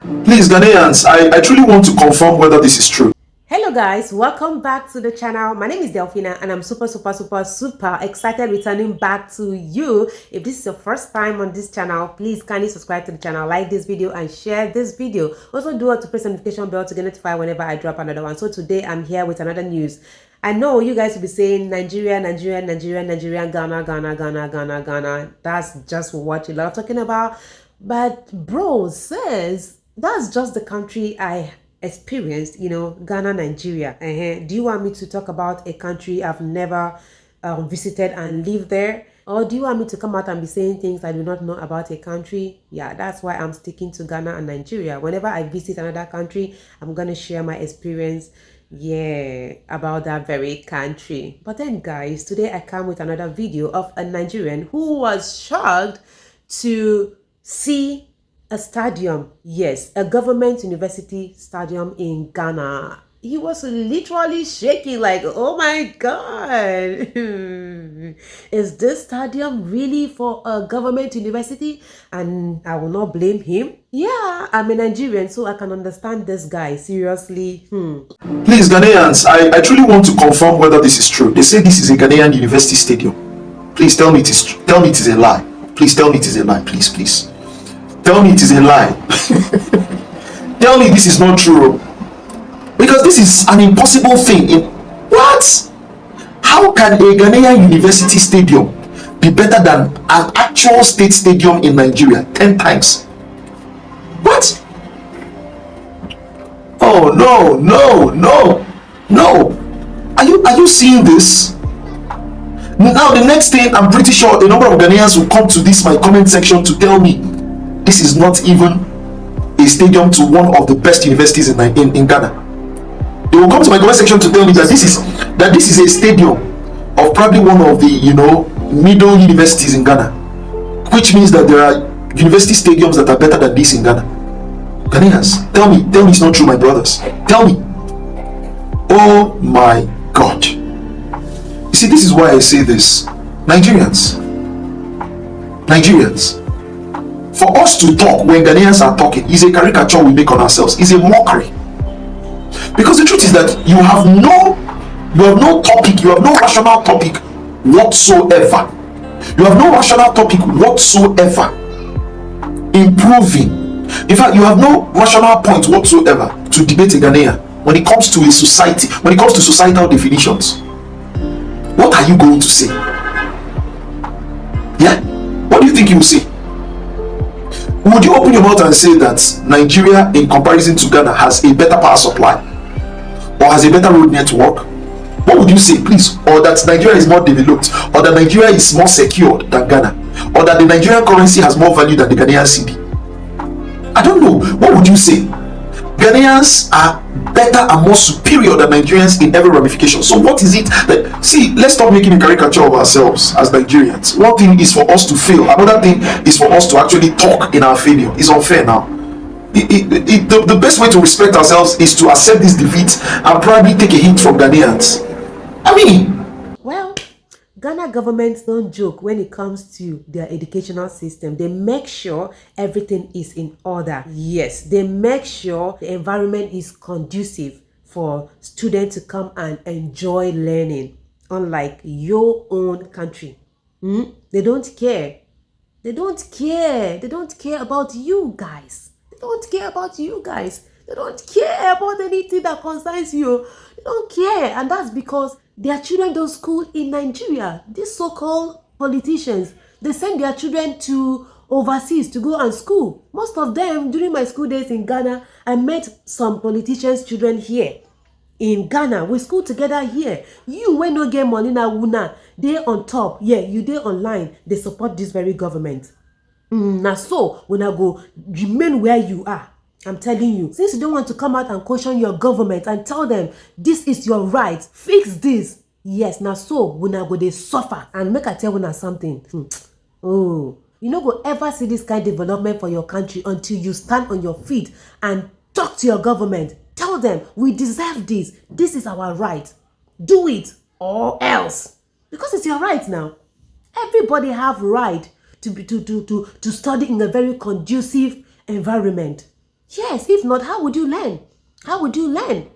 Please, Ghanaians, I truly want to confirm whether this is true. Hello guys, welcome back to the channel. My name is Delphina and I'm super excited returning back to you. If this is your first time on this channel, please kindly subscribe to the channel, like this video and share this video. Also do want to press the notification bell to get notified whenever I drop another one. So today I'm here with another news. I know you guys will be saying Nigeria, Ghana. That's just what you love talking about. But bro says that's just the country I experienced, Ghana, Nigeria. Do you want me to talk about a country I've never visited and lived there? Or do you want me to come out and be saying things I do not know about a country? Yeah, that's why I'm sticking to Ghana and Nigeria. Whenever I visit another country, I'm going to share my experience, about that very country. But then guys, today I come with another video of a Nigerian who was shocked to see a stadium, yes, a government university stadium in Ghana. He was literally shaking like, oh my god, is this stadium really for a government university? And I will not blame him. Yeah, I'm a Nigerian, so I can understand this guy, seriously. Please, Ghanaians, I truly want to confirm whether this is true. They say this is a Ghanaian university stadium. Please tell me it is true. Tell me it is a lie. Please tell me it is a lie. Please. Tell me it is a lie. Tell me this is not true. Because this is an impossible thing. What? How can a Ghanaian university stadium be better than an actual state stadium in Nigeria 10 times? What? Oh no. Are you seeing this? Now the next thing, I'm pretty sure a number of Ghanaians will come to this my comment section to tell me this is not even a stadium to one of the best universities in Ghana. They will come to my comment section to tell me that this is a stadium of probably one of the middle universities in Ghana, which means that there are university stadiums that are better than this in Ghana. Ghanaians, tell me it's not true, my brothers. Tell me. Oh my God. You see, this is why I say this. Nigerians, for us to talk when Ghanaians are talking is a caricature we make on ourselves, is a mockery. Because the truth is that you have no topic, you have no rational topic whatsoever. You have no rational topic whatsoever improving. In fact, you have no rational point whatsoever to debate a Ghanaian when it comes to a society, when it comes to societal definitions. What are you going to say? Yeah? What do you think you will say? Would you open your mouth and say that Nigeria, in comparison to Ghana, has a better power supply or has a better road network? What would you say, please? Or that Nigeria is more developed, or that Nigeria is more secured than Ghana, or that the Nigerian currency has more value than the Ghanaian cedi? I don't know. What would you say? Ghanaians are better and more superior than Nigerians in every ramification. So what is it that, see, let's stop making a caricature of ourselves as Nigerians. One thing is for us to fail, another thing is for us to actually talk in our failure. It's unfair now. The best way to respect ourselves is to accept this defeat and probably take a hint from Ghanaians. I mean, well, Ghana government don't joke when it comes to their educational system. They make sure everything is in order. Yes, they make sure the environment is conducive for students to come and enjoy learning. Unlike your own country. They don't care. They don't care about you guys. They don't care about anything that concerns you. They don't care. And that's because their children don't school in Nigeria. These so-called politicians, they send their children to overseas to go and school. Most of them, during my school days in Ghana, I met some politicians' children here in Ghana. We school together here. You when no get money now, wuna, they on top. Yeah, you they online. They support this very government. Now so when I go remain where you are. I'm telling you, since you don't want to come out and caution your government and tell them this is your right, fix this. Yes, now so when I go they suffer. And make I tell you something. Oh, you no go ever see this kind of development for your country until you stand on your feet and talk to your government. Tell them we deserve this. This is our right. Do it or else. Because it's your right now. Everybody have right to study in a very conducive environment. Yes, if not, how would you learn? How would you learn?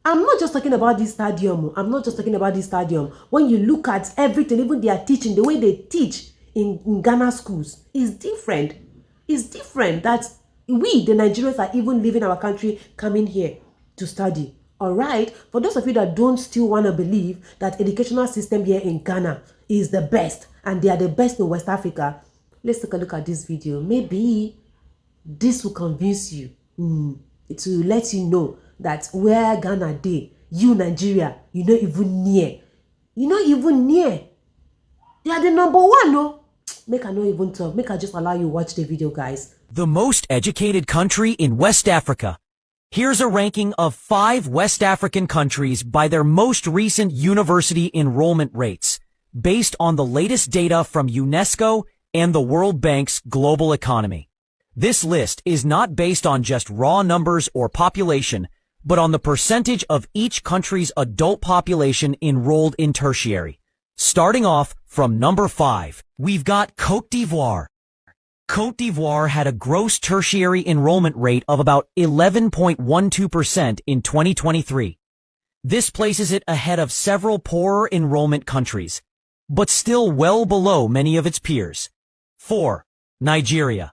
I'm not just talking about this stadium. I'm not just talking about this stadium. When you look at everything, even their teaching, the way they teach in Ghana schools is different. It's different that we, the Nigerians, are even leaving our country, coming here to study. All right. For those of you that don't still want to believe that educational system here in Ghana is the best and they are the best in West Africa, let's take a look at this video. Maybe this will convince you. It will let you know that where Ghana dey, you Nigeria, you not even near. You not even near. They are the number one, no? Make I not even talk. Make I just allow you watch the video, guys. The most educated country in West Africa. Here's a ranking of 5 West African countries by their most recent university enrollment rates, based on the latest data from UNESCO and the World Bank's global economy. This list is not based on just raw numbers or population, but on the percentage of each country's adult population enrolled in tertiary. Starting off from number 5, we've got Côte d'Ivoire. Côte d'Ivoire had a gross tertiary enrollment rate of about 11.12% in 2023. This places it ahead of several poorer enrollment countries, but still well below many of its peers. 4. Nigeria.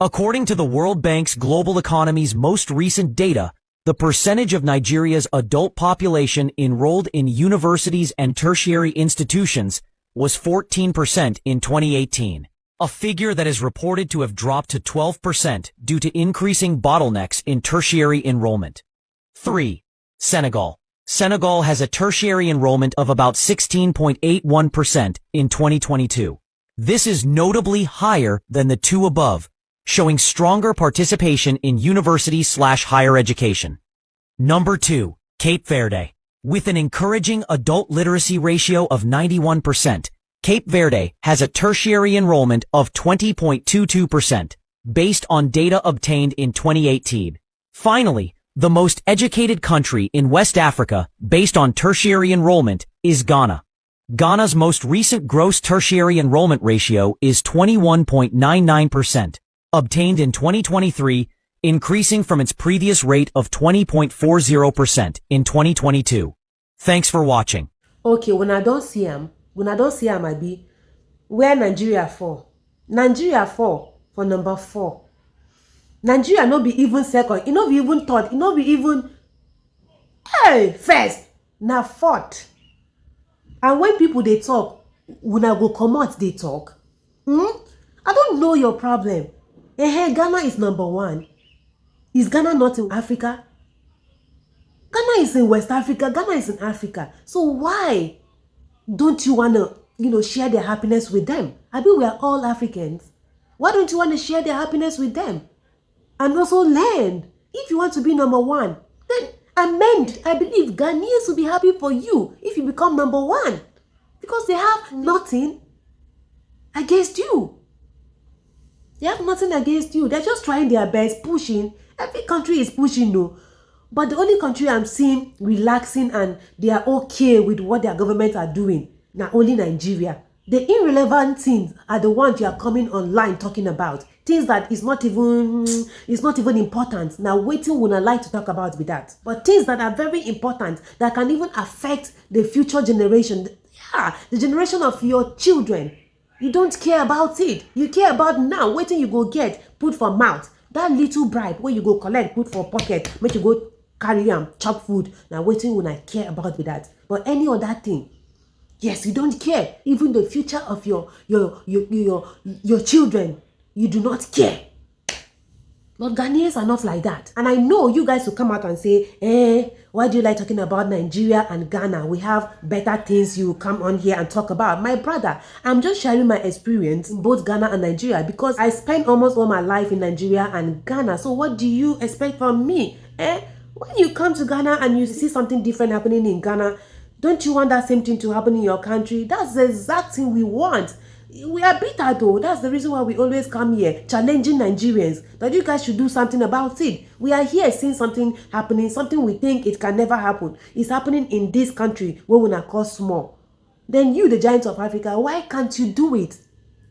According to the World Bank's global economy's most recent data, the percentage of Nigeria's adult population enrolled in universities and tertiary institutions was 14% in 2018, a figure that is reported to have dropped to 12% due to increasing bottlenecks in tertiary enrollment. 3. Senegal. Senegal has a tertiary enrollment of about 16.81% in 2022. This is notably higher than the two above, showing stronger participation in university/higher education. Number 2, Cape Verde. With an encouraging adult literacy ratio of 91%, Cape Verde has a tertiary enrollment of 20.22%, based on data obtained in 2018. Finally, the most educated country in West Africa, based on tertiary enrollment, is Ghana. Ghana's most recent gross tertiary enrollment ratio is 21.99%. Obtained in 2023, increasing from its previous rate of 20.40% in 2022. Thanks for watching. Okay, when I don't see him, I be where Nigeria for? Nigeria for number 4. Nigeria no be even second. It no be even third. It no be even first. Now 4th. And when people they talk, when I go come out they talk. I don't know your problem. Ghana is number 1. Is Ghana not in Africa? Ghana is in West Africa. Ghana is in Africa. So why don't you want to, share their happiness with them? I mean, we are all Africans. Why don't you want to share their happiness with them? And also learn. If you want to be number 1, then I believe Ghanaians will be happy for you if you become number 1. Because they have nothing against you. They have nothing against you. They're just trying their best, pushing. Every country is pushing, no. But the only country I'm seeing relaxing and they are okay with what their government are doing, now only Nigeria. The irrelevant things are the ones you are coming online talking about. Things that is not even important. Now waiting would I like to talk about with that. But things that are very important that can even affect the future generation. Yeah, the generation of your children. You don't care about it. You care about now. Waiting you go get, put for mouth. That little bribe where you go collect, put for pocket, make you go carry chop food. Now waiting when I care about with that. But any other thing, yes, you don't care. Even the future of your children, you do not care. But Ghanaians are not like that. And I know you guys will come out and say, why do you like talking about Nigeria and Ghana? We have better things you come on here and talk about. My brother, I'm just sharing my experience in both Ghana and Nigeria because I spent almost all my life in Nigeria and Ghana. So what do you expect from me? When you come to Ghana and you see something different happening in Ghana, don't you want that same thing to happen in your country? That's the exact thing we want. We are bitter though. That's the reason why we always come here, challenging Nigerians, that you guys should do something about it. We are here seeing something happening, something we think it can never happen. It's happening in this country where we are called small. Then you, the giant of Africa, why can't you do it?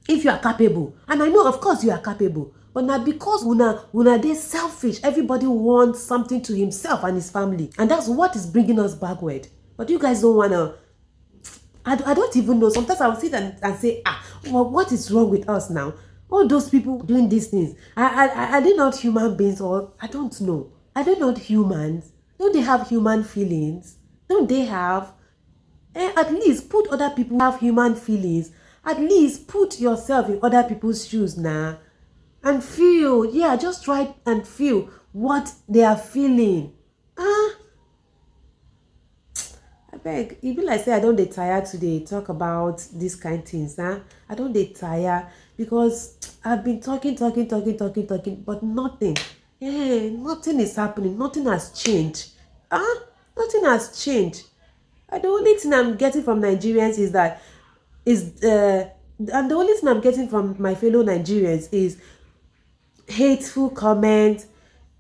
If you are capable. And I know, of course, you are capable. But now because una dey selfish, everybody wants something to himself and his family. And that's what is bringing us backward. But you guys don't want to, I don't even know. Sometimes I will sit and say, well, what is wrong with us now? All those people doing these things, are they not human beings? Or I don't know. Are they not humans? Don't they have human feelings? Don't they have? At least put other people have human feelings. At least put yourself in other people's shoes now. And feel, yeah, just try and feel what they are feeling. I beg, e be like say I don't dey tire today talk about these kind things. I don't dey tire because I've been talking, but nothing. Nothing is happening. Nothing has changed. Nothing has changed. And the only thing I'm getting from Nigerians is that and the only thing I'm getting from my fellow Nigerians is hateful comments,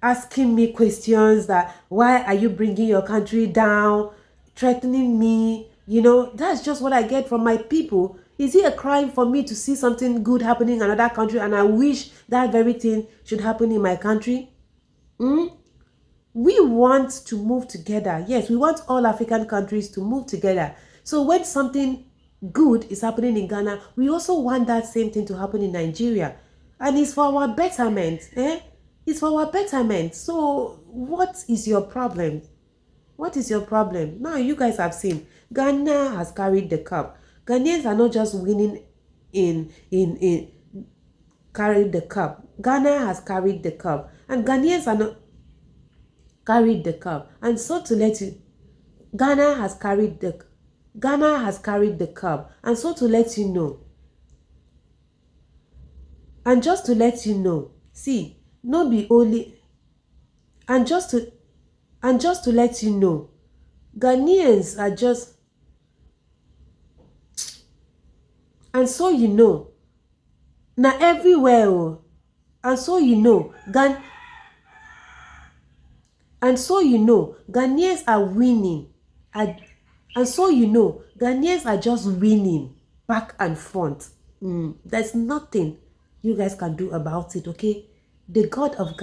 asking me questions that why are you bringing your country down, threatening me. That's just what I get from my people. Is it a crime for me to see something good happening in another country and I wish that very thing should happen in my country? We want to move together. Yes, we want all African countries to move together. So when something good is happening in Ghana, we also want that same thing to happen in Nigeria. And it's for our betterment. It's for our betterment. So what is your problem? What is your problem? Now you guys have seen, Ghana has carried the cup. Ghanaians are not just winning in carried the cup. Ghana has carried the cup. And Ghanaians are not carried the cup. And so to let you, Ghana has carried the cup. And so to let you know, and just to let you know, see, no be only, and just to let you know, Ghanaians are just, and so you know, now everywhere, and so you know, and so you know, Ghanaians are winning, and so you know, Ghanaians are just winning back and front. There's nothing you guys can do about it, okay? The God of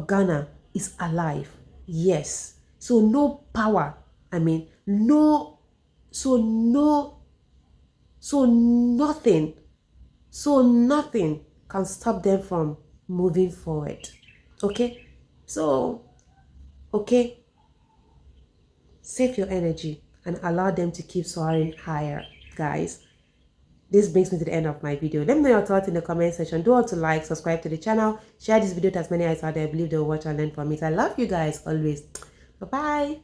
Ghana is alive. Yes. So no power, nothing can stop them from moving forward. Okay? So, okay, save your energy and allow them to keep soaring higher, guys. This brings me to the end of my video. Let me know your thoughts in the comment section. Do also like, subscribe to the channel, share this video to as many eyes out there. I believe they'll watch and learn from it. I love you guys always. Bye-bye.